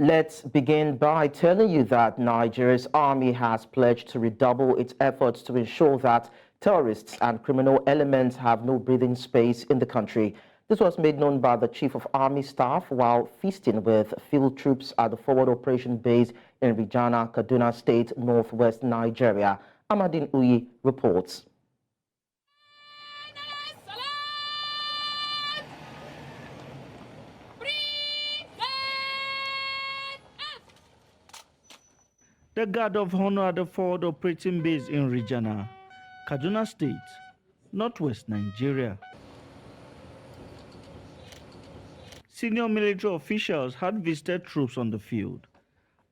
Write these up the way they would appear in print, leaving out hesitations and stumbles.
Let's begin by telling you that Nigeria's army has pledged to redouble its efforts to ensure that terrorists and criminal elements have no breathing space in the country. This was made known by the Chief of Army Staff while feasting with field troops at the Forward Operation Base in Rijana, Kaduna State, northwest Nigeria. Amadin Uyi reports. The Guard of Honor at the Forward Operating Base in Rijana, Kaduna State, northwest Nigeria. Senior military officials had visited troops on the field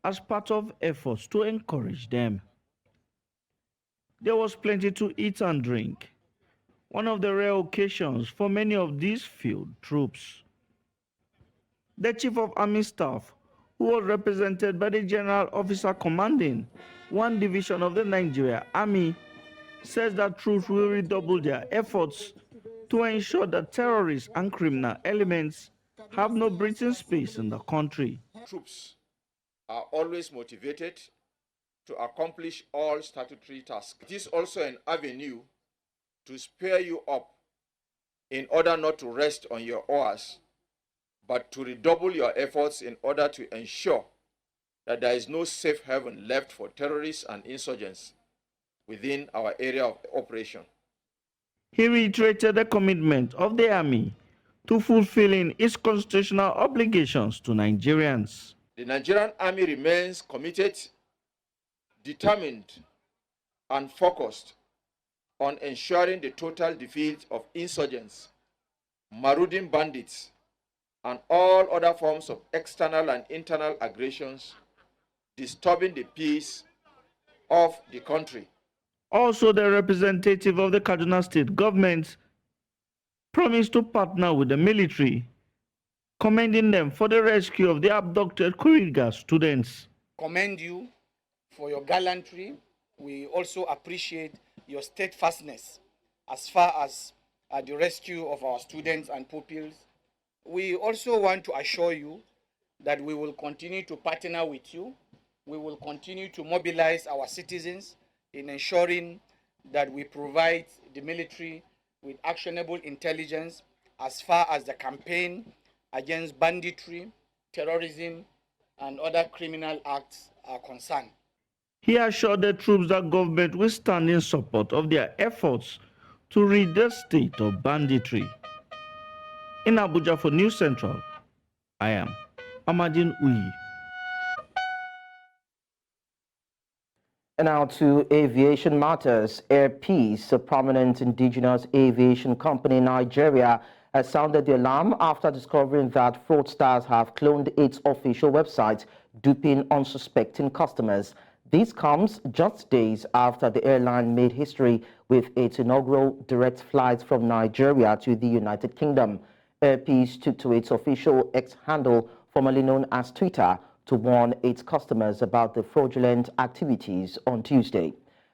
as part of efforts to encourage them. There was plenty to eat and drink, one of the rare occasions for many of these field troops. The Chief of Army Staff, who was represented by the General Officer commanding one division of the Nigerian Army, says that troops will redouble their efforts to ensure that terrorists and criminal elements have no breathing space in the country. Troops are always motivated to accomplish all statutory tasks. It is also an avenue to spur you up in order not to rest on your oars, but to redouble your efforts in order to ensure that there is no safe haven left for terrorists and insurgents within our area of operation. He reiterated the commitment of the Army to fulfilling its constitutional obligations to Nigerians. The Nigerian Army remains committed, determined, and focused on ensuring the total defeat of insurgents, marauding bandits, and all other forms of external and internal aggressions disturbing the peace of the country. Also, the representative of the Kaduna State government promised to partner with the military, commending them for the rescue of the abducted Kuriga students. Commend you for your gallantry. We also appreciate your steadfastness as far as the rescue of our students and pupils. We also want to assure you that we will continue to partner with you. We will continue to mobilize our citizens in ensuring that we provide the military with actionable intelligence as far as the campaign against banditry, terrorism, and other criminal acts are concerned. He assured the troops that government will stand in support of their efforts to rid the state of banditry. In Abuja for News Central, I am Amadin Uyi. And now to aviation matters. Air Peace, a prominent indigenous aviation company in Nigeria, has sounded the alarm after discovering that fraudsters have cloned its official website, duping unsuspecting customers. This comes just days after the airline made history with its inaugural direct flights from Nigeria to the United Kingdom. Air Peace took to its official X handle, formerly known as Twitter, to warn its customers about the fraudulent activities on Tuesday.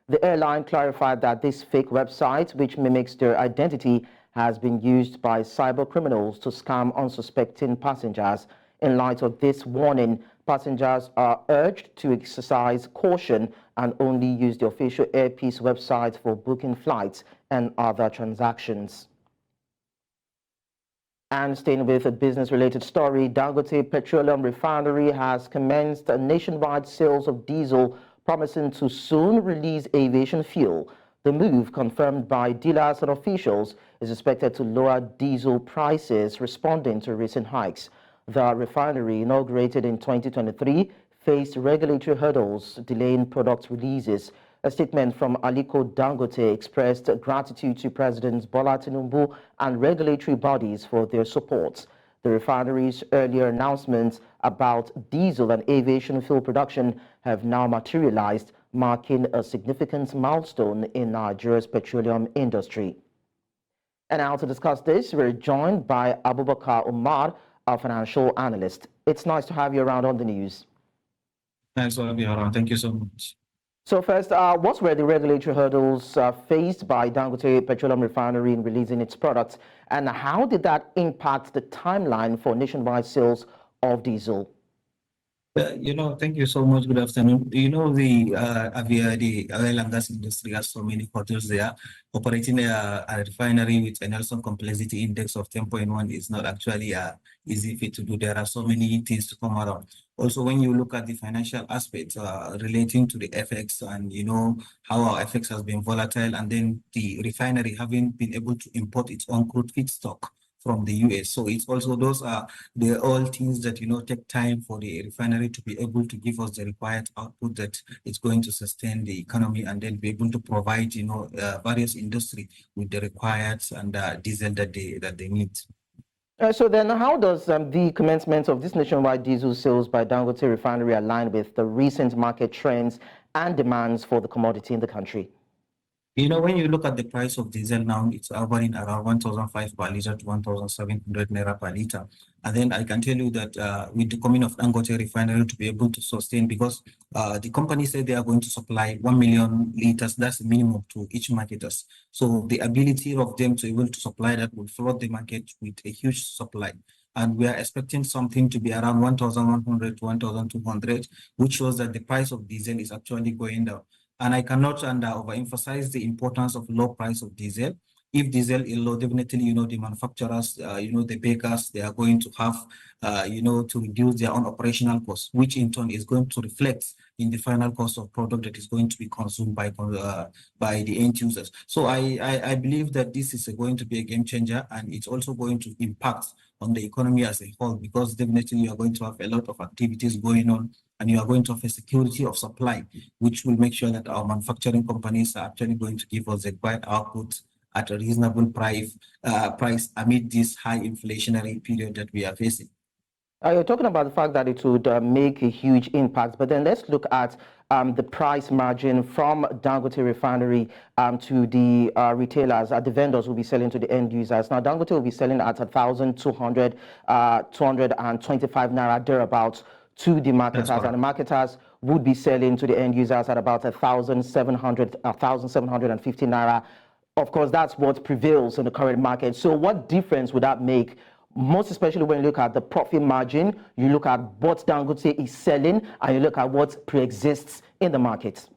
The airline clarified that this fake website, which mimics their identity, has been used by cyber criminals to scam unsuspecting passengers. In light of this warning, passengers are urged to exercise caution and only use the official Air Peace website for booking flights and other transactions. And staying with a business-related story, Dangote Petroleum Refinery has commenced nationwide sales of diesel, promising to soon release aviation fuel. The move, confirmed by dealers and officials, is expected to lower diesel prices, responding to recent hikes. The refinery, inaugurated in 2023, faced regulatory hurdles, delaying product releases. A statement from Aliko Dangote expressed gratitude to Presidents Bola Tinubu and regulatory bodies for their support. The refinery's earlier announcements about diesel and aviation fuel production have now materialized, marking a significant milestone in Nigeria's petroleum industry. And now to discuss this, we're joined by Abubakar Omar, a financial analyst. It's nice to have you around on the news. Thanks for having me around. Thank you so much. So first, what were the regulatory hurdles faced by Dangote Petroleum Refinery in releasing its products, and how did that impact the timeline for nationwide sales of diesel? Thank you so much. Good afternoon. The oil and gas industry has so many hotels there. Operating a refinery with a Nelson Complexity Index of 10.1 is not actually easy feat to do. There are so many things to come around. Also, when you look at the financial aspects relating to the FX and how our FX has been volatile, and then the refinery having been able to import its own crude feedstock from the US. So it's also those are the all things that take time for the refinery to be able to give us the required output that is going to sustain the economy and then be able to provide various industry with the required and diesel that they need. So then how does the commencement of this nationwide diesel sales by Dangote refinery align with the recent market trends and demands for the commodity in the country? When you look at the price of diesel now, it's hovering around 1,005 per liter to 1,700 naira per liter. And then I can tell you that with the coming of Dangote refinery to be able to sustain, because the company said they are going to supply 1 million liters, that's the minimum to each marketers. So the ability of them to be able to supply that will flood the market with a huge supply. And we are expecting something to be around 1,100 to 1,200, which shows that the price of diesel is actually going down. And I cannot overemphasize the importance of low price of diesel. If diesel is low, definitely, the manufacturers, the bakers, they are going to have, to reduce their own operational costs, which in turn is going to reflect in the final cost of product that is going to be consumed by the end users. So I believe that this is going to be a game changer, and it's also going to impact on the economy as a whole, because definitely you are going to have a lot of activities going on, and you are going to have a security of supply, which will make sure that our manufacturing companies are actually going to give us a required output at a reasonable price amid this high inflationary period that we are facing. You're talking about the fact that it would make a huge impact, but then let's look at the price margin from Dangote refinery to the retailers, the vendors will be selling to the end users. Now, Dangote will be selling at 1,200, 225 naira thereabouts to the marketers, and the marketers would be selling to the end users at about 1,700, 1,750 naira. Of course, that's what prevails in the current market. So what difference would that make? Most especially when you look at the profit margin, you look at what Dangote is selling, and you look at what pre-exists in the market.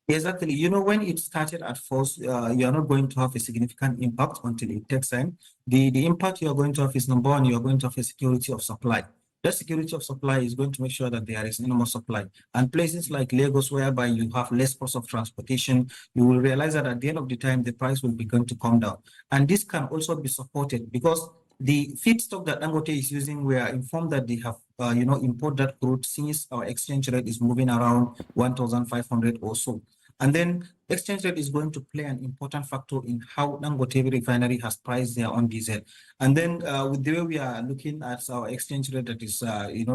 Exactly. When it started at first, you are not going to have a significant impact until it takes time. The impact you are going to have is, number one, you are going to have a security of supply. That security of supply is going to make sure that there is no more supply. And places like Lagos, whereby you have less cost of transportation, you will realize that at the end of the time, the price will begin to come down. And this can also be supported because the feedstock that Dangote is using, we are informed that they have, import that crude since our exchange rate is moving around 1,500 or so. And then exchange rate is going to play an important factor in how Dangote refinery has priced their own diesel. And then with the way we are looking at our exchange rate that is,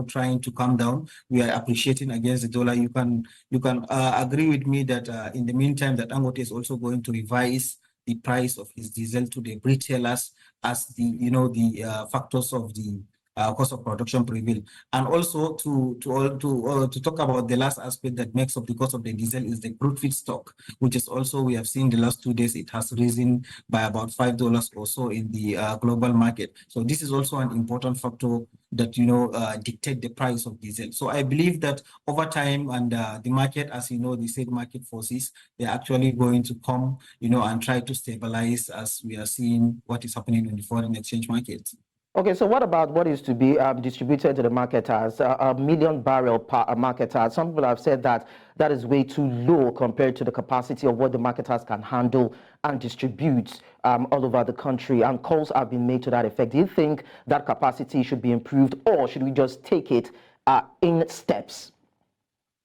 trying to come down, we are appreciating against the dollar. You can agree with me that in the meantime, that Dangote is also going to revise the price of his diesel to the retailers as the factors of the cost of production prevail. And also to talk about the last aspect that makes up the cost of the diesel is the crude feedstock, which is also, we have seen the last 2 days, it has risen by about $5 or so in the global market. So this is also an important factor that, dictate the price of diesel. So I believe that over time, and the market, as the said market forces, they're actually going to come, and try to stabilize as we are seeing what is happening in the foreign exchange market. Okay, so what about what is to be distributed to the marketers, a million barrel per marketer? Some people have said that that is way too low compared to the capacity of what the marketers can handle and distribute all over the country, and calls have been made to that effect. Do you think that capacity should be improved, or should we just take it in steps?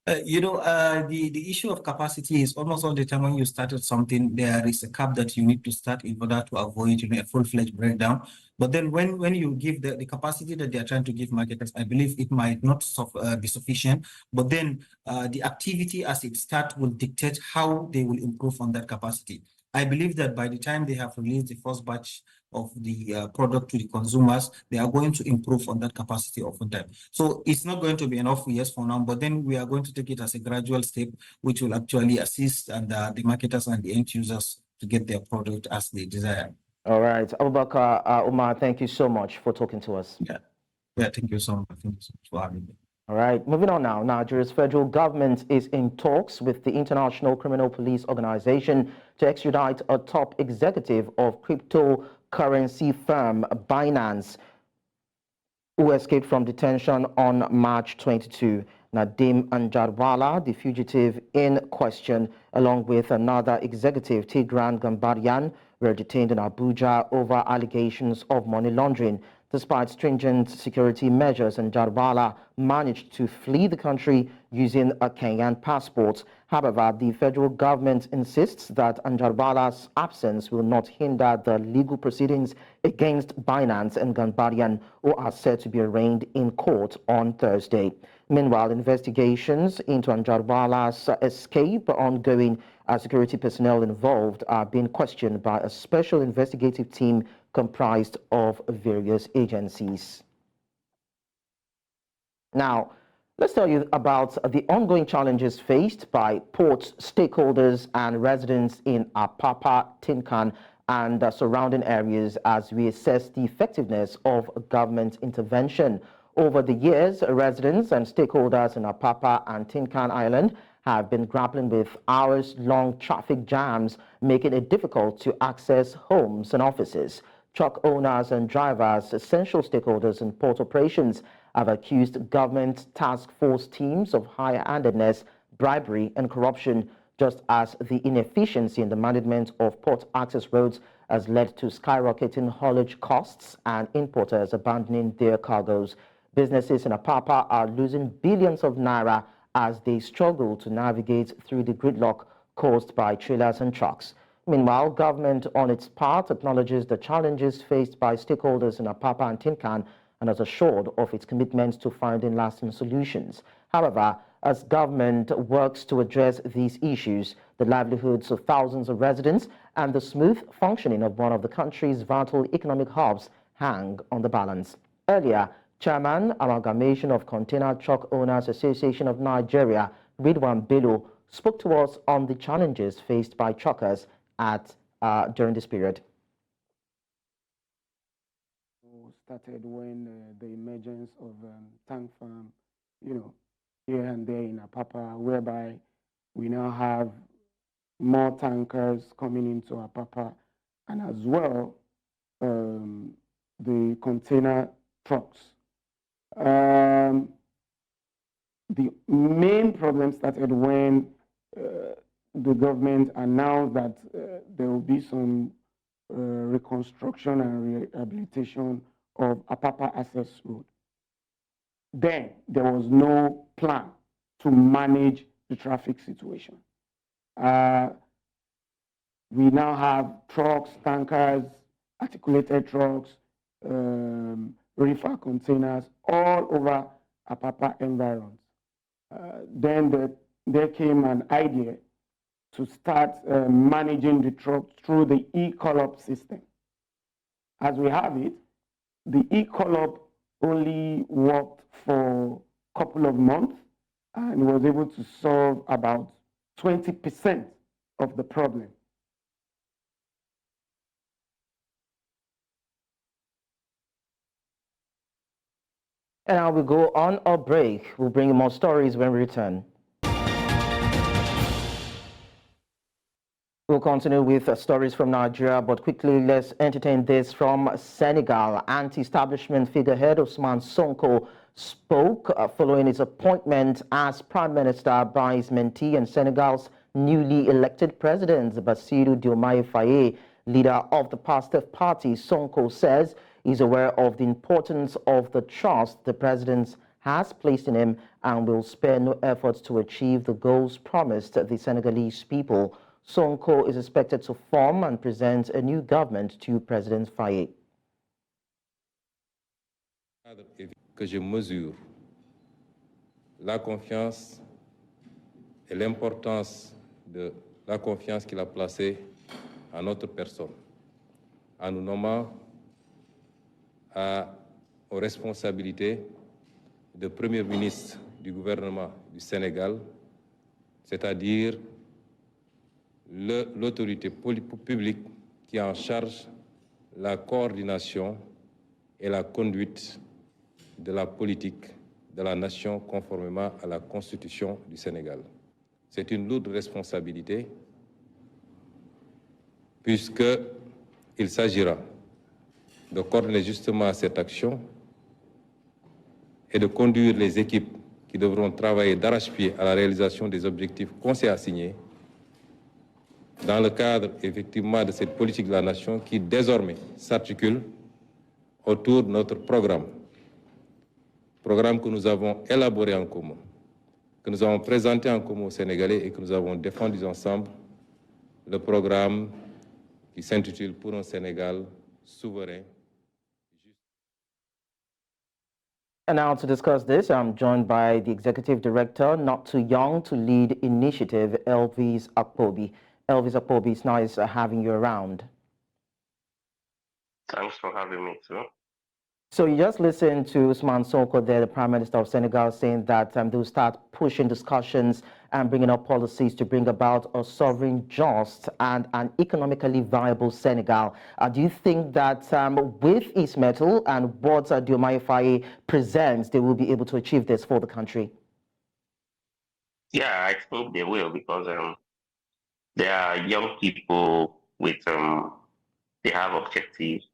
The issue of capacity is almost all the time when you started something, there is a cap that you need to start in order to avoid a full-fledged breakdown. But then when you give the capacity that they are trying to give marketers, I believe it might not be sufficient. But then the activity as it starts will dictate how they will improve on that capacity. I believe that by the time they have released the first batch of the product to the consumers, they are going to improve on that capacity of them. So it's not going to be enough years for now, but then we are going to take it as a gradual step, which will actually assist and the marketers and the end users to get their product as they desire. All right, Abubakar Omar, thank you so much for talking to us. Yeah, thank you so much. Thank you so much for having me. All right, moving on now. Nigeria's federal government is in talks with the International Criminal Police Organization to extradite a top executive of cryptocurrency firm Binance, who escaped from detention on March 22. Nadeem Anjarwala, the fugitive in question, along with another executive, Tigran Gambarian, were detained in Abuja over allegations of money laundering. Despite stringent security measures, Anjarwala managed to flee the country using a Kenyan passport. However, the federal government insists that Anjarwala's absence will not hinder the legal proceedings against Binance and Gambarian, who are set to be arraigned in court on Thursday. Meanwhile, investigations into Anjarwala's escape are ongoing as security personnel involved are being questioned by a special investigative team comprised of various agencies. Now, let's tell you about the ongoing challenges faced by port stakeholders and residents in Apapa, Tinkan, and surrounding areas as we assess the effectiveness of government intervention. Over the years, residents and stakeholders in Apapa and Tinkan Island have been grappling with hours-long traffic jams, making it difficult to access homes and offices. Truck owners and drivers, essential stakeholders in port operations, have accused government task force teams of high-handedness, bribery, and corruption, just as the inefficiency in the management of port access roads has led to skyrocketing haulage costs and importers abandoning their cargoes. Businesses in Apapa are losing billions of naira as they struggle to navigate through the gridlock caused by trailers and trucks. Meanwhile, government on its part acknowledges the challenges faced by stakeholders in Apapa and Tinkan and has assured of its commitment to finding lasting solutions. However, as government works to address these issues, the livelihoods of thousands of residents and the smooth functioning of one of the country's vital economic hubs hang on the balance. Earlier, Chairman, Amalgamation of Container Truck Owners Association of Nigeria, Ridwan Bello, spoke to us on the challenges faced by truckers during this period. Started when the emergence of tank farm, here and there in Apapa, whereby we now have more tankers coming into Apapa, and as well the container trucks. The main problem started when the government announced that there will be some reconstruction and rehabilitation of Apapa Access Road. Then there was no plan to manage the traffic situation. We now have trucks, tankers, articulated trucks, reefer containers all over Apapa environs. Then there came an idea to start managing the trucks through the e-collop system. As we have it, the e-collop only worked for a couple of months and was able to solve about 20% of the problem. And now we go on a break. We'll bring you more stories when we return. We'll continue with stories from Nigeria, but quickly let's entertain this from Senegal. Anti-establishment figurehead Mande Sonko spoke following his appointment as Prime Minister by his mentee and Senegal's newly elected president, Bassirou Diomaye Faye. Leader of the Pastef party, Sonko says he's aware of the importance of the trust the president has placed in him and will spare no efforts to achieve the goals promised the Senegalese people. Sonko is expected to form and present a new government to President Faye. Que je mesure la confiance et l'importance de la confiance qu'il a placée à notre personne, en nous nommant aux responsabilités de Premier ministre du gouvernement du Sénégal, c'est-à-dire l'autorité publique qui est en charge la coordination et la conduite de la politique de la nation conformément à la Constitution du Sénégal. C'est une lourde responsabilité puisqu'il s'agira de coordonner justement cette action et de conduire les équipes qui devront travailler d'arrache-pied à la réalisation des objectifs qu'on s'est assignés dans le cadre effectivement de cette politique de la nation qui désormais s'articule autour de notre programme que nous avons élaboré en commun, que nous avons présenté en commun aux Sénégalais et que nous avons défendu ensemble, le programme qui s'intitule Pour un Sénégal souverain. And now to discuss this, I'm joined by the Executive Director, Not Too Young to Lead Initiative, Elvis Akobi. Elvis Akobi, it's nice having you around. Thanks for having me too. So you just listened to Ousmane Sonko there, the Prime Minister of Senegal, saying that they'll start pushing discussions and bringing up policies to bring about a sovereign, just and an economically viable Senegal. Do you think that with its metal and what Diomaye Faye presents, they will be able to achieve this for the country? Yeah, I think they will because there are young people with they have objectives.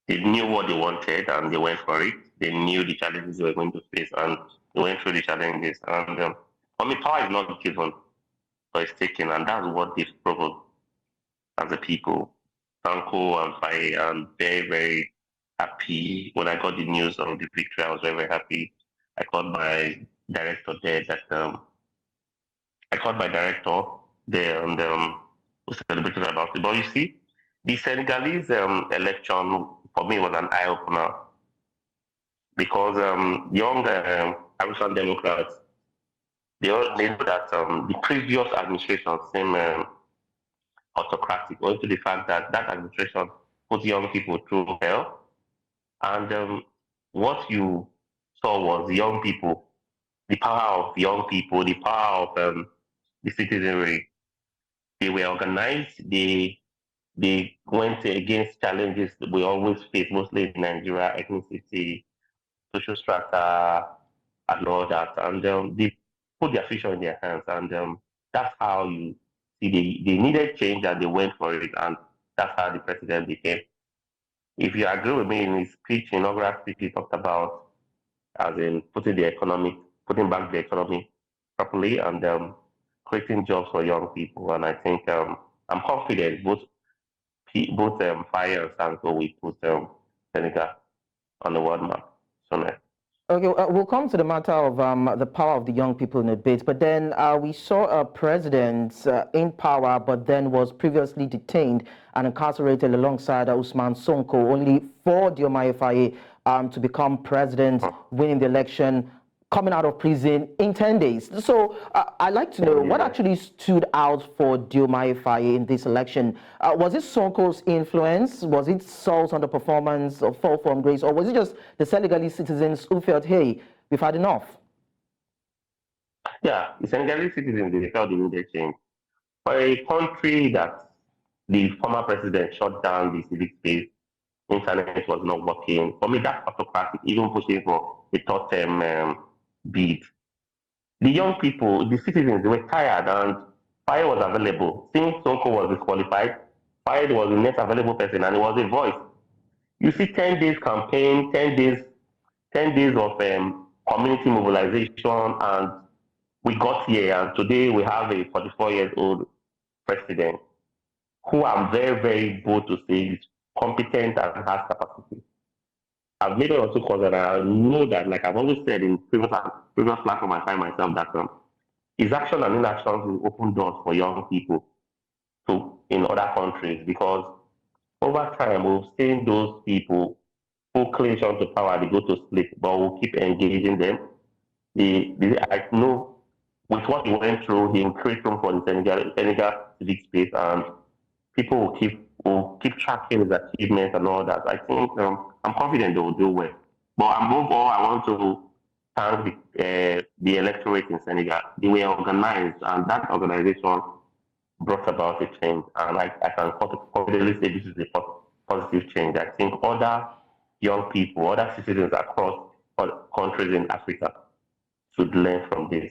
They knew what they wanted and they went for it. They knew the challenges they were going to face and they went through the challenges. And for me, power is not given, but it's taken, and that's what they've proven as a people. Dango and Faye, I'm very, very happy. When I got the news of the victory, I was very, very happy. I called my director there and we celebrated about it. But you see, the Senegalese election for me was an eye opener because young African Democrats they know that the previous administration seemed autocratic, owing to the fact that that administration put young people through hell. And what you saw was young people, the power of young people, the power of the citizenry. They were organized. They went against challenges that we always face, mostly in Nigeria, ethnicity, social strata, and all that. And they put their future in their hands. And that's how you see they needed change and they went for it. And that's how the president became. If you agree with me, in his speech, inaugural speech, he talked about as in putting back the economy properly and creating jobs for young people. And I think I'm confident both Fire and Sanko will put Senegal on the world map. So next. Okay, we'll come to the matter of the power of the young people in a bit, but then we saw a president in power, but then was previously detained and incarcerated alongside Ousmane Sonko, only for Diomaye Faye to become president, winning the election, coming out of prison in 10 days. So I'd like to know what actually stood out for Diomaye Faye in this election. Was it Sonko's influence? Was it Saul's underperformance or fall from grace? Or was it just the Senegalese citizens who felt, hey, we've had enough? Yeah, the Senegalese citizens, they felt they needed change. For a country that the former president shut down the civic space, internet was not working. For me, that's autocratic, even pushing for a third term bid. The young people, the citizens, they were tired and Fire was available. Since Sonko was disqualified, Fire was the next available person and it was a voice. You see 10 days campaign, 10 days of community mobilization, and we got here and today we have a 44-year-old president who I'm very, very bold to say is competent and has capacity. I've made it also cause that I know that, like I've always said in previous platform, I find myself that his action and inaction will open doors for young people in other countries because over time we've seen those people who clinch onto power, they go to sleep, but we'll keep engaging them. I know with what he went through, he increased room for the Senegal civic space, and people will keep tracking his achievements and all that. I think I'm confident they will do well. But above all, I want to thank the electorate in Senegal. They were organized, and that organization brought about a change. And I can confidently say this is a positive change. I think other young people, other citizens across countries in Africa should learn from this.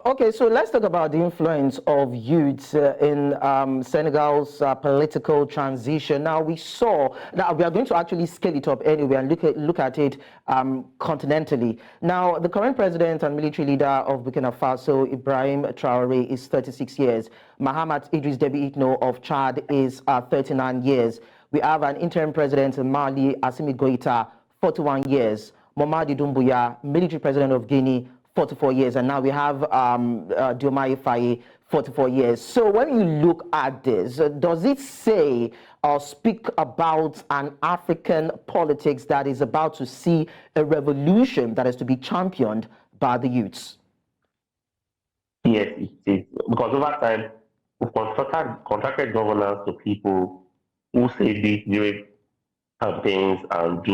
Okay, so let's talk about the influence of youths in Senegal's political transition. Now, we saw that we are going to actually scale it up anyway and look at it continentally. Now, the current president and military leader of Burkina Faso, Ibrahim Traoré, is 36 years. Mahamat Idriss Déby Itno of Chad is 39 years. We have an interim president in Mali, Assimi Goïta, 41 years. Mamadi Doumbouya, military president of Guinea, 44 years, and now we have Diomaye Faye, 44 years. So when you look at this, does it say or speak about an African politics that is about to see a revolution that is to be championed by the youths? Yes, it is. Because over time, we've contracted governance to people who say this during campaigns and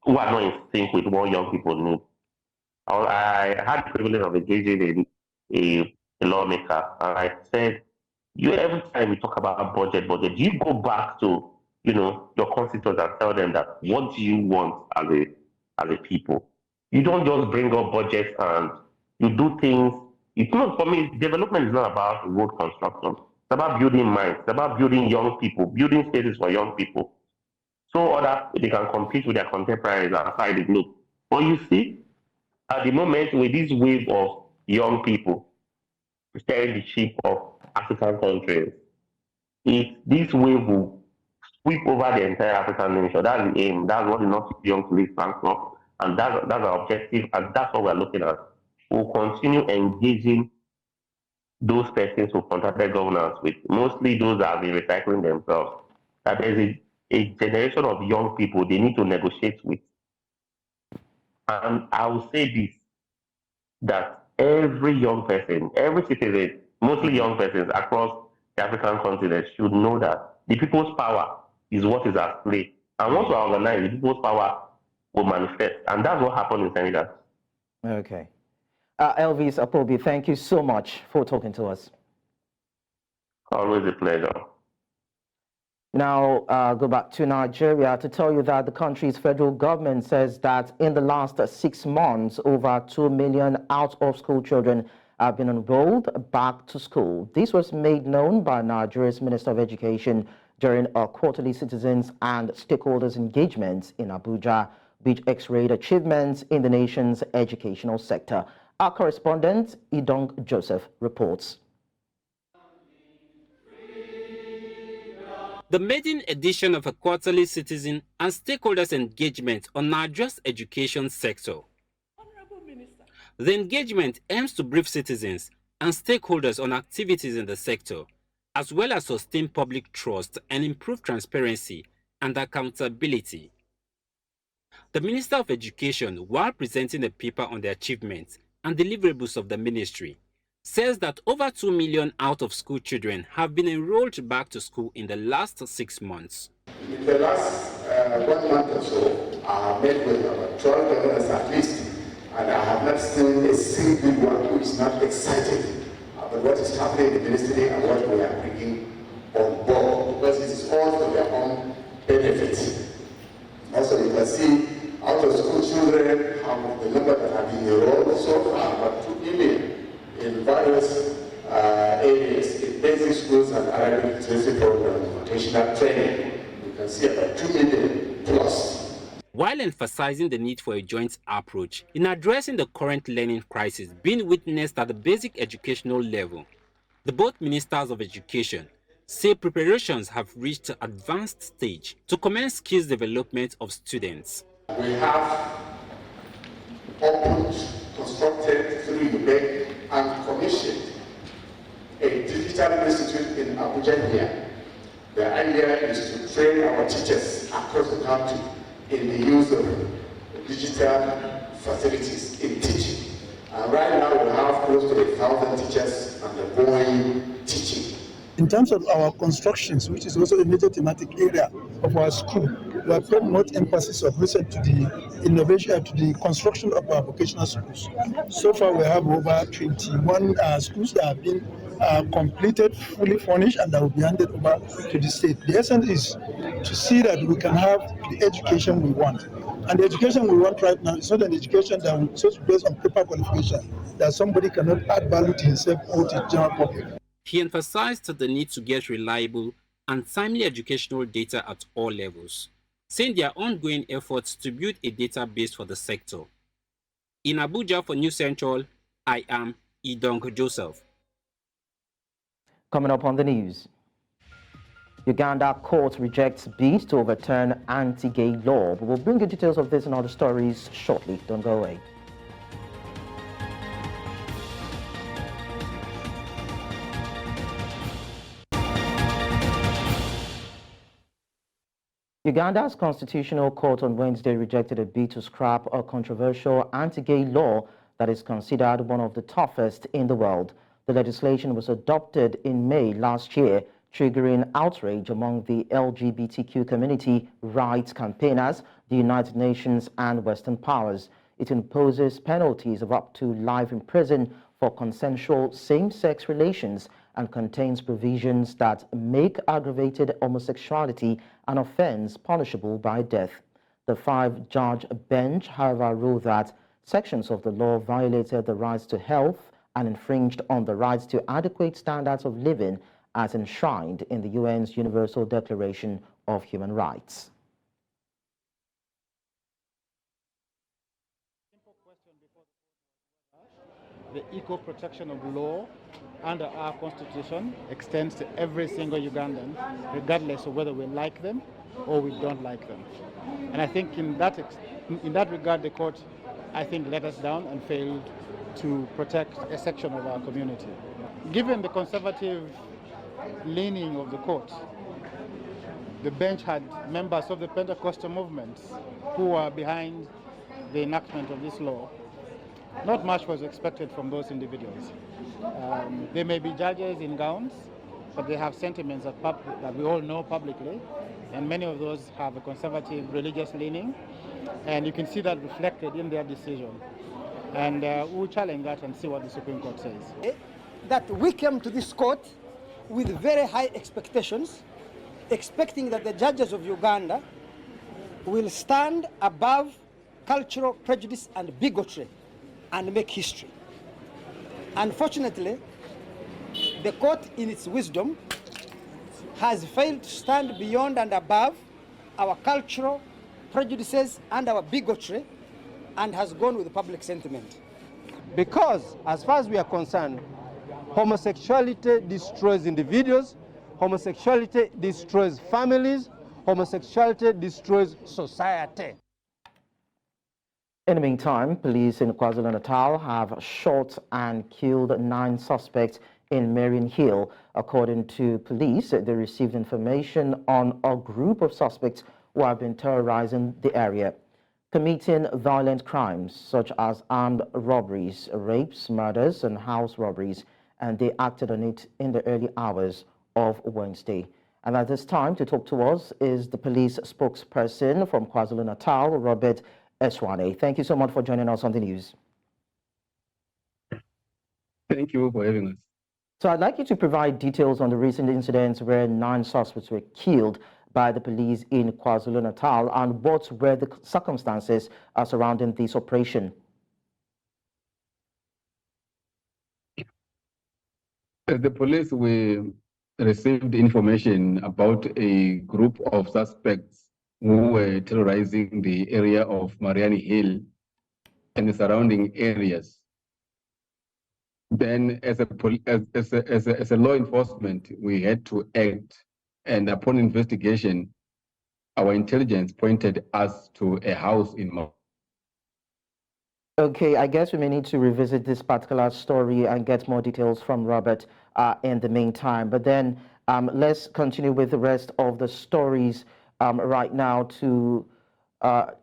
who are not in sync with what young people need. I had the privilege of engaging a lawmaker, and I said, every time we talk about budget, do you go back to your constituents and tell them that what do you want as a people? You don't just bring up budgets and you do things. It's not, for me, development is not about road construction. It's about building minds. It's about building young people, building spaces for young people, so that they can compete with their contemporaries outside the globe. But you see, at the moment, with this wave of young people steering the ship of African countries, this wave will sweep over the entire African nation. That's the aim. That's what the North Young Police stands for. And that's our objective. And that's what we're looking at. We'll continue engaging those persons who contracted governance with, mostly those that have been recycling themselves. That there's a generation of young people they need to negotiate with. And I will say this, that every young person, every citizen, mostly young persons across the African continent should know that the people's power is what is at play. And once we are organized, the people's power will manifest. And that's what happened in Senegal. Okay. Elvis Akobi, thank you so much for talking to us. Always a pleasure. Now, go back to Nigeria to tell you that the country's federal government says that in the last 6 months, over 2 million out-of-school children have been enrolled back to school. This was made known by Nigeria's Minister of Education during a quarterly citizens and stakeholders engagement in Abuja, which x-rayed achievements in the nation's educational sector. Our correspondent, Idong Joseph, reports. The maiden edition of a quarterly citizen and stakeholders engagement on Nigeria's education sector. The engagement aims to brief citizens and stakeholders on activities in the sector, as well as sustain public trust and improve transparency and accountability. The Minister of Education, while presenting a paper on the achievements and deliverables of the ministry, says that over 2 million out-of-school children have been enrolled back to school in the last 6 months. In the last 1 month or so, I have met with about 12 governors at least, and I have not seen a single one who is not excited about what is happening in the ministry and what we are bringing on board, because it is all for their own benefit. Also, you can see out-of-school children, the number that have been enrolled so far, about 2 million. In various areas, in basic schools and Arabic literacy programs, vocational training. You can see about 2 million plus. While emphasizing the need for a joint approach in addressing the current learning crisis being witnessed at the basic educational level, the both ministers of education say preparations have reached an advanced stage to commence skills development of students. We have opened, constructed through UBEC and commissioned a digital institute in Abuja here. The idea is to train our teachers across the country in the use of digital facilities in teaching. And right now we have close to 1,000 teachers undergoing teaching. In terms of our constructions, which is also a major thematic area of our school, we have put much emphasis of recent to the innovation, to the construction of our vocational schools. So far, we have over 21 schools that have been completed, fully furnished, and that will be handed over to the state. The essence is to see that we can have the education we want. And the education we want right now is not an education that will just based on paper qualification, that somebody cannot add value to himself or to the general public. He emphasized the need to get reliable and timely educational data at all levels, saying there are ongoing efforts to build a database for the sector. In Abuja for News Central, I am Idong Joseph. Coming up on the news, Uganda court rejects bid to overturn anti-gay law. We will bring you details of this and other stories shortly. Don't go away. Uganda's constitutional court on Wednesday rejected a bid to scrap a controversial anti-gay law that is considered one of the toughest in the world. The legislation was adopted in May last year, triggering outrage among the LGBTQ community, rights campaigners, the United Nations and Western powers. It imposes penalties of up to life in prison for consensual same-sex relations and contains provisions that make aggravated homosexuality an offense punishable by death. The five-judge bench, however, ruled that sections of the law violated the rights to health and infringed on the rights to adequate standards of living as enshrined in the UN's Universal Declaration of Human Rights. The equal protection of law under our constitution extends to every single Ugandan, regardless of whether we like them or we don't like them. And I think in that regard, the court, I think, let us down and failed to protect a section of our community. Given the conservative leaning of the court, the bench had members of the Pentecostal movements who are behind the enactment of this law. Not much was expected from those individuals. They may be judges in gowns, but they have sentiments that we all know publicly, and many of those have a conservative religious leaning, and you can see that reflected in their decision. And we'll challenge that and see what the Supreme Court says. That we came to this court with very high expectations, expecting that the judges of Uganda will stand above cultural prejudice and bigotry and make history. Unfortunately, the court, in its wisdom, has failed to stand beyond and above our cultural prejudices and our bigotry, and has gone with the public sentiment. Because, as far as we are concerned, homosexuality destroys individuals, homosexuality destroys families, homosexuality destroys society. In the meantime, police in KwaZulu-Natal have shot and killed 9 suspects in Marion Hill. According to police, they received information on a group of suspects who have been terrorizing the area, committing violent crimes such as armed robberies, rapes, murders, and house robberies, and they acted on it in the early hours of Wednesday. And at this time, to talk to us is the police spokesperson from KwaZulu-Natal, Robert Eswane. Thank you so much for joining us on the news. Thank you for having us. So I'd like you to provide details on the recent incidents where 9 suspects were killed by the police in KwaZulu-Natal, and what were the circumstances surrounding this operation? The police received information about a group of suspects who were terrorizing the area of Mariani Hill and the surrounding areas. Then, as a law enforcement, we had to act, and upon investigation, our intelligence pointed us to a house in Mariani. Okay, I guess we may need to revisit this particular story and get more details from Robert in the meantime. But then let's continue with the rest of the stories right now to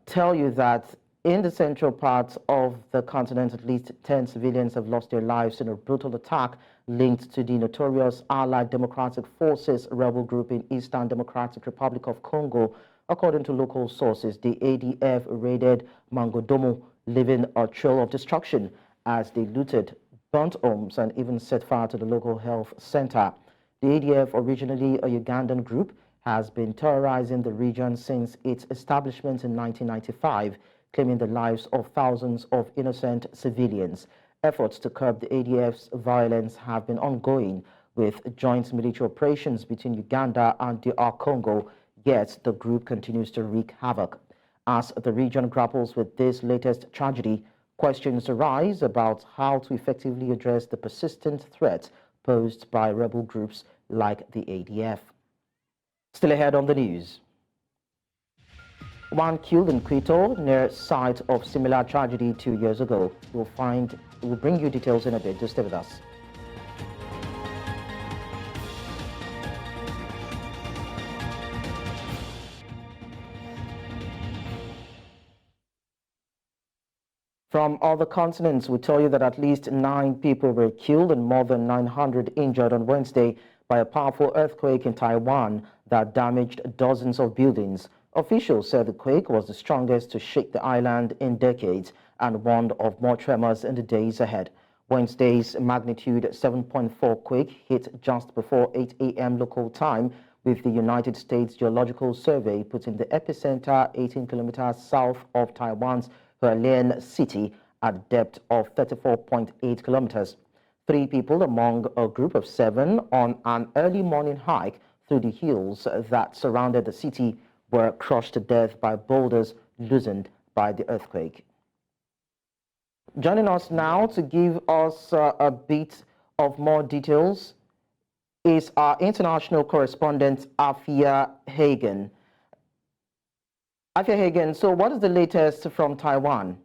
tell you that in the central part of the continent, at least 10 civilians have lost their lives in a brutal attack linked to the notorious Allied Democratic Forces rebel group in Eastern Democratic Republic of Congo. According to local sources, the ADF raided Mangodomo, leaving a trail of destruction as they looted, burnt homes, and even set fire to the local health center. The ADF, originally a Ugandan group, has been terrorizing the region since its establishment in 1995, claiming the lives of thousands of innocent civilians. Efforts to curb the ADF's violence have been ongoing, with joint military operations between Uganda and DR Congo, yet the group continues to wreak havoc. As the region grapples with this latest tragedy, questions arise about how to effectively address the persistent threat posed by rebel groups like the ADF. Still ahead on the news. One killed in Quito near site of similar tragedy 2 years ago. We'll bring you details in a bit. Just stay with us. From other continents, we tell you that at least 9 people were killed and more than 900 injured on Wednesday by a powerful earthquake in Taiwan that damaged dozens of buildings. Officials said the quake was the strongest to shake the island in decades and warned of more tremors in the days ahead. Wednesday's magnitude 7.4 quake hit just before 8 a.m. local time, with the United States Geological Survey putting the epicenter 18 kilometers south of Taiwan's Hualien city at a depth of 34.8 kilometers. 3 people among a group of 7 on an early morning hike through the hills that surrounded the city were crushed to death by boulders loosened by the earthquake. Joining us now to give us a bit of more details is our international correspondent, Afia Hagen. Afia Hagen, so what is the latest from Taiwan?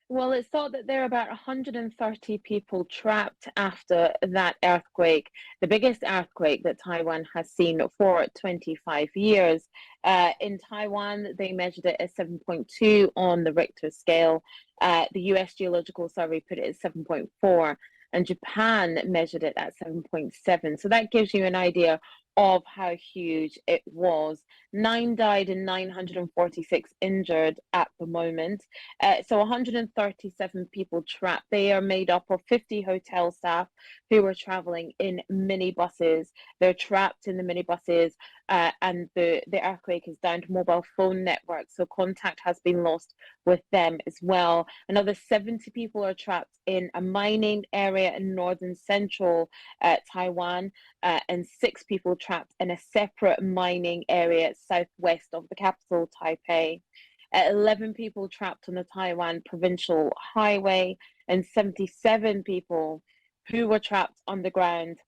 Well, it's thought that there are about 130 people trapped after that earthquake, the biggest earthquake that Taiwan has seen for 25 years. In Taiwan, they measured it as 7.2 on the Richter scale. The US Geological Survey put it at 7.4, and Japan measured it at 7.7. So that gives you an idea of how huge it was. 9 died and 946 injured at the moment. So 137 people trapped. They are made up of 50 hotel staff who were traveling in minibuses. They're trapped in the minibuses, and the earthquake has downed mobile phone networks, so contact has been lost with them as well. Another 70 people are trapped in a mining area in northern central Taiwan, and 6 people trapped in a separate mining area southwest of the capital, Taipei. 11 people trapped on the Taiwan provincial highway, and 77 people who were trapped underground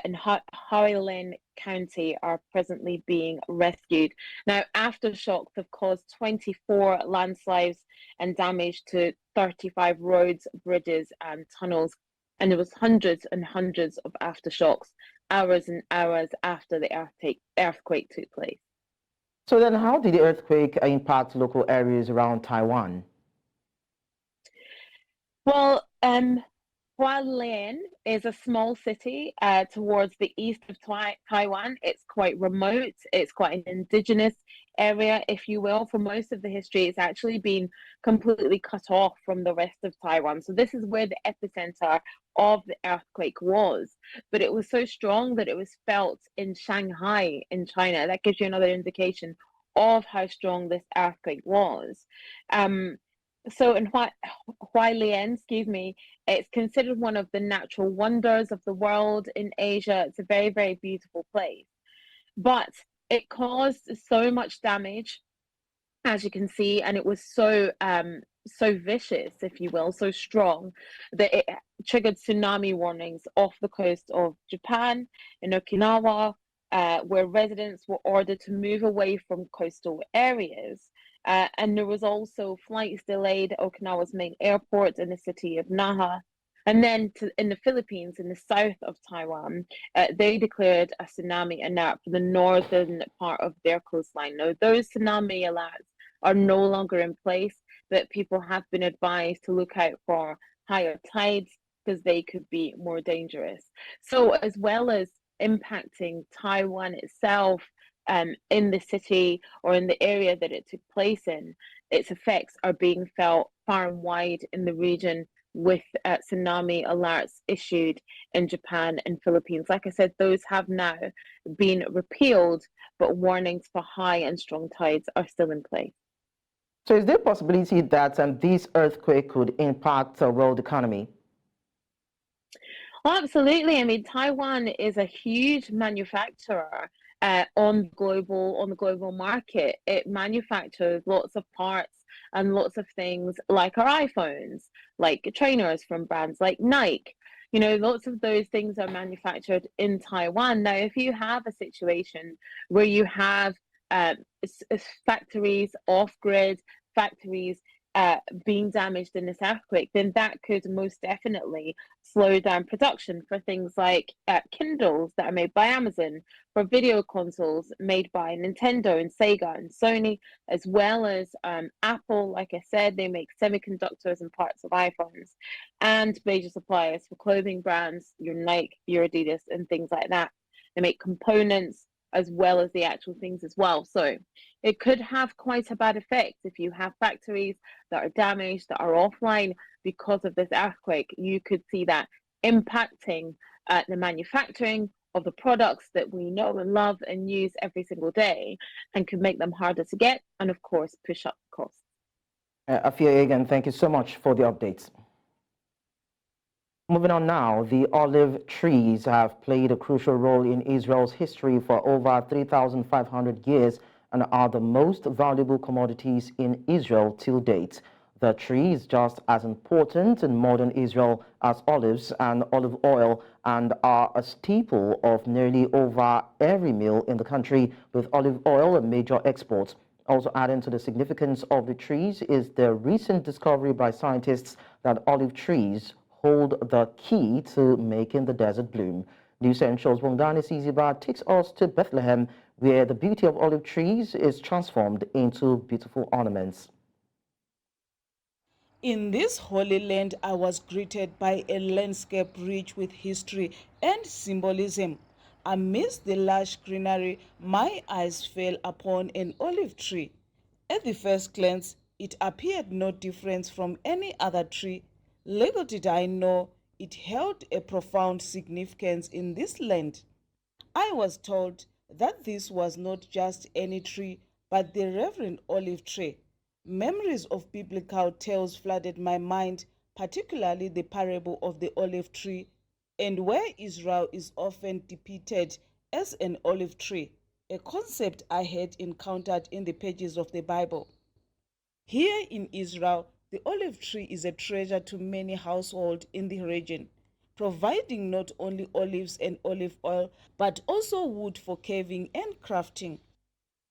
in Hualien County are presently being rescued. Now, aftershocks have caused 24 landslides and damage to 35 roads, bridges, and tunnels. And there was hundreds and hundreds of aftershocks hours and hours after the earthquake took place. So then how did the earthquake impact local areas around Taiwan? Well, Hualien is a small city towards the east of Taiwan. It's quite remote. It's quite an indigenous area, if you will. For most of the history, it's actually been completely cut off from the rest of Taiwan. So this is where the epicenter of the earthquake was. But it was so strong that it was felt in Shanghai in China. That gives you another indication of how strong this earthquake was. So in Hualien, it's considered one of the natural wonders of the world in Asia. It's a very, very beautiful place. But it caused so much damage, as you can see, and it was so vicious, if you will, so strong, that it triggered tsunami warnings off the coast of Japan, in Okinawa, where residents were ordered to move away from coastal areas. And there was also flights delayed at Okinawa's main airport in the city of Naha. And then in the Philippines, in the south of Taiwan, they declared a tsunami alert for the northern part of their coastline. Now, those tsunami alerts are no longer in place, but people have been advised to look out for higher tides because they could be more dangerous. So as well as impacting Taiwan itself, in the city or in the area that it took place in, its effects are being felt far and wide in the region with tsunami alerts issued in Japan and Philippines. Like I said, those have now been repealed, but warnings for high and strong tides are still in place. So is there a possibility that this earthquake could impact the world economy? Oh, absolutely. I mean, Taiwan is a huge manufacturer on the global market. It manufactures lots of parts and lots of things like our iPhones, like trainers from brands like Nike. You know, lots of those things are manufactured in Taiwan. Now, if you have a situation where you have factories off grid, factories being damaged in this earthquake, then that could most definitely slow down production for things like Kindles that are made by Amazon, for video consoles made by Nintendo and Sega and Sony, as well as Apple. Like I said, they make semiconductors and parts of iPhones, and major suppliers for clothing brands, your Nike, your Adidas, and things like that. They make components as well as the actual things as well. So it could have quite a bad effect if you have factories that are damaged, that are offline because of this earthquake. You could see that impacting the manufacturing of the products that we know and love and use every single day, and could make them harder to get, and of course push up costs. Afia Egan, thank you so much for the updates. Moving on now, the olive trees have played a crucial role in Israel's history for over 3,500 years and are the most valuable commodities in Israel till date. The tree is just as important in modern Israel as olives and olive oil, and are a staple of nearly over every meal in the country, with olive oil a major export. Also adding to the significance of the trees is the recent discovery by scientists that olive trees hold the key to making the desert bloom. News Central's Wongdani Siziba takes us to Bethlehem, where the beauty of olive trees is transformed into beautiful ornaments. In this holy land, I was greeted by a landscape rich with history and symbolism. Amidst the lush greenery, my eyes fell upon an olive tree. At the first glance, it appeared no different from any other tree. Little did I know it held a profound significance in this land. I was told that this was not just any tree, but the reverend olive tree. Memories of biblical tales flooded my mind, particularly the parable of the olive tree, and where Israel is often depicted as an olive tree, a concept I had encountered in the pages of the Bible. Here in Israel, the olive tree is a treasure to many households in the region, providing not only olives and olive oil, but also wood for carving and crafting.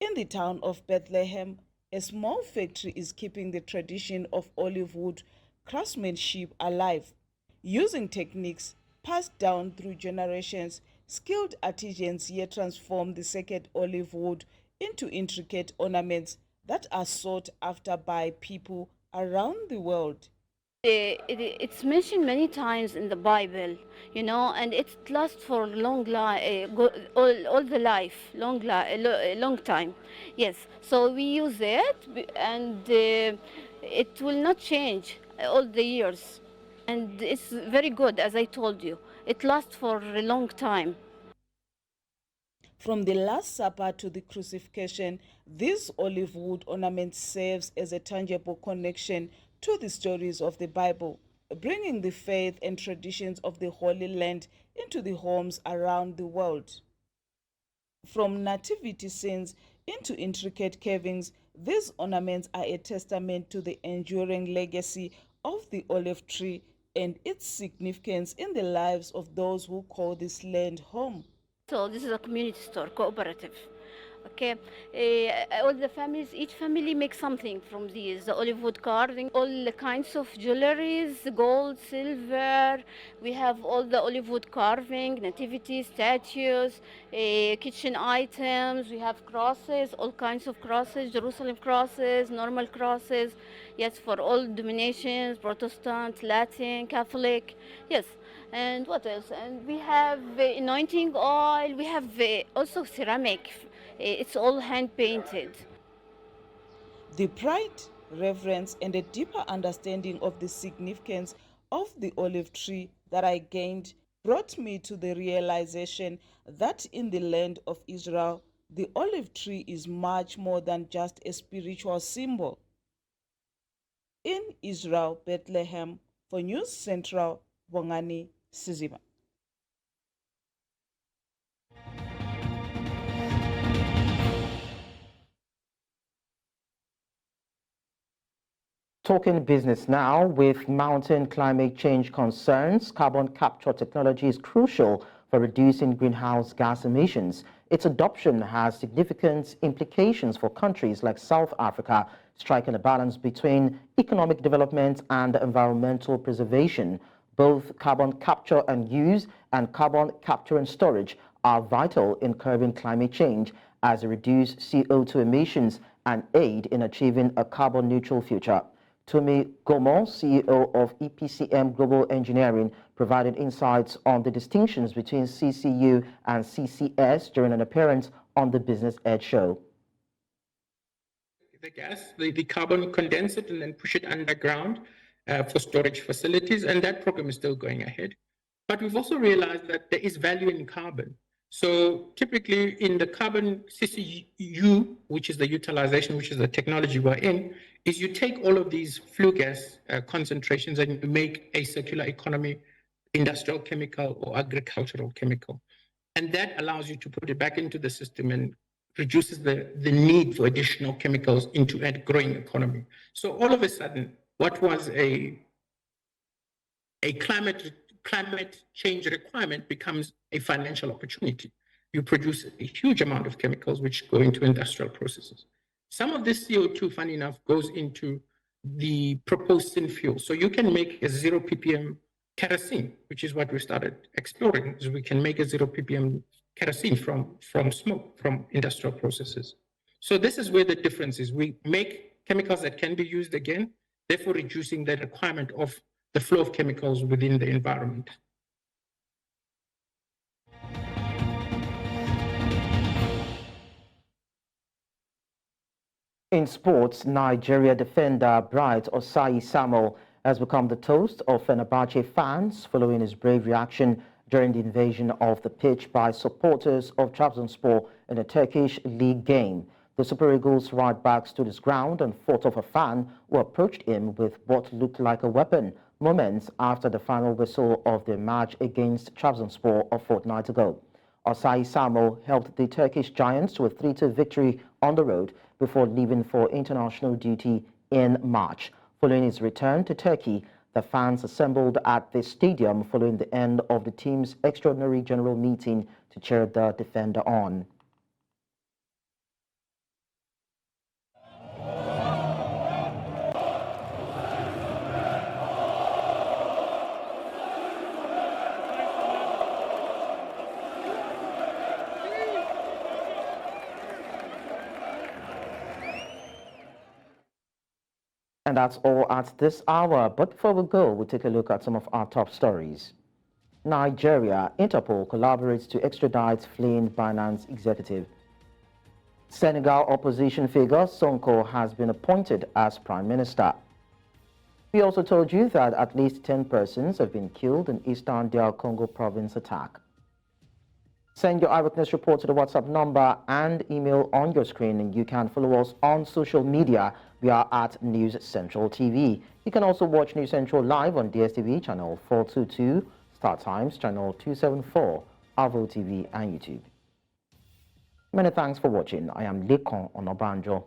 In the town of Bethlehem, a small factory is keeping the tradition of olive wood craftsmanship alive. Using techniques passed down through generations, skilled artisans here transform the sacred olive wood into intricate ornaments that are sought after by people around the world. It's mentioned many times in the Bible, you know, and it lasts for long all the life, long time. Yes, so we use it, and it will not change all the years, and it's very good, as I told you. It lasts for a long time. From the Last Supper to the crucifixion, this olive wood ornament serves as a tangible connection to the stories of the Bible, bringing the faith and traditions of the Holy Land into the homes around the world. From nativity scenes into intricate carvings, these ornaments are a testament to the enduring legacy of the olive tree and its significance in the lives of those who call this land home. So this is a community store, cooperative. Okay, all the families, each family makes something from these, the olive wood carving, all the kinds of jewelries, gold, silver. We have all the olive wood carving, nativity, statues, kitchen items. We have crosses, all kinds of crosses, Jerusalem crosses, normal crosses. Yes, for all denominations, Protestant, Latin, Catholic. Yes. And what else? And we have anointing oil. We have also ceramic. It's all hand painted. The pride, reverence, and a deeper understanding of the significance of the olive tree that I gained brought me to the realization that in the land of Israel, the olive tree is much more than just a spiritual symbol. In Israel, Bethlehem, for News Central, Bongani Sizima. Talking business now, with mounting climate change concerns, carbon capture technology is crucial for reducing greenhouse gas emissions. Its adoption has significant implications for countries like South Africa, striking a balance between economic development and environmental preservation. Both carbon capture and use and carbon capture and storage are vital in curbing climate change as they reduce CO2 emissions and aid in achieving a carbon neutral future. Tumi Gomo, CEO of EPCM Global Engineering, provided insights on the distinctions between CCU and CCS during an appearance on the Business Edge show. The gas, the carbon, condense it and then push it underground for storage facilities, and that program is still going ahead. But we've also realized that there is value in carbon. So typically in the carbon CCU, which is the utilization, which is the technology we're in, is you take all of these flue gas concentrations and you make a circular economy, industrial chemical or agricultural chemical. And that allows you to put it back into the system and reduces the need for additional chemicals into a growing economy. So all of a sudden, what was a climate change requirement becomes a financial opportunity. You produce a huge amount of chemicals which go into industrial processes. Some of this CO2, funny enough, goes into the proposed fuel. So you can make a 0 ppm kerosene, which is what we started exploring, is we can make a 0 ppm kerosene from smoke, from industrial processes. So this is where the difference is. We make chemicals that can be used again, therefore reducing the requirement of the flow of chemicals within the environment. In sports, Nigeria defender Bright Osayi Samuel has become the toast of Fenerbahce fans following his brave reaction during the invasion of the pitch by supporters of Trabzonspor in a Turkish league game. The Super Eagles right back stood his ground and fought off a fan who approached him with what looked like a weapon moments after the final whistle of the match against Trabzonspor a fortnight ago. Osayi Samuel helped the Turkish Giants to a 3-2 victory on the road before leaving for international duty in March. Following his return to Turkey, the fans assembled at the stadium following the end of the team's extraordinary general meeting to cheer the defender on. And that's all at this hour. But before we go, we'll take a look at some of our top stories. Nigeria, Interpol collaborates to extradite fleeing Binance executive. Senegal opposition figure Sonko has been appointed as Prime Minister. We also told you that at least 10 persons have been killed in Eastern DR Congo province attack. Send your eyewitness report to the WhatsApp number and email on your screen, and you can follow us on social media. We are at News Central TV. You can also watch News Central live on DSTV channel 422, Star Times channel 274, Avo TV and YouTube. Many thanks for watching. I am Lekan Onabanjo.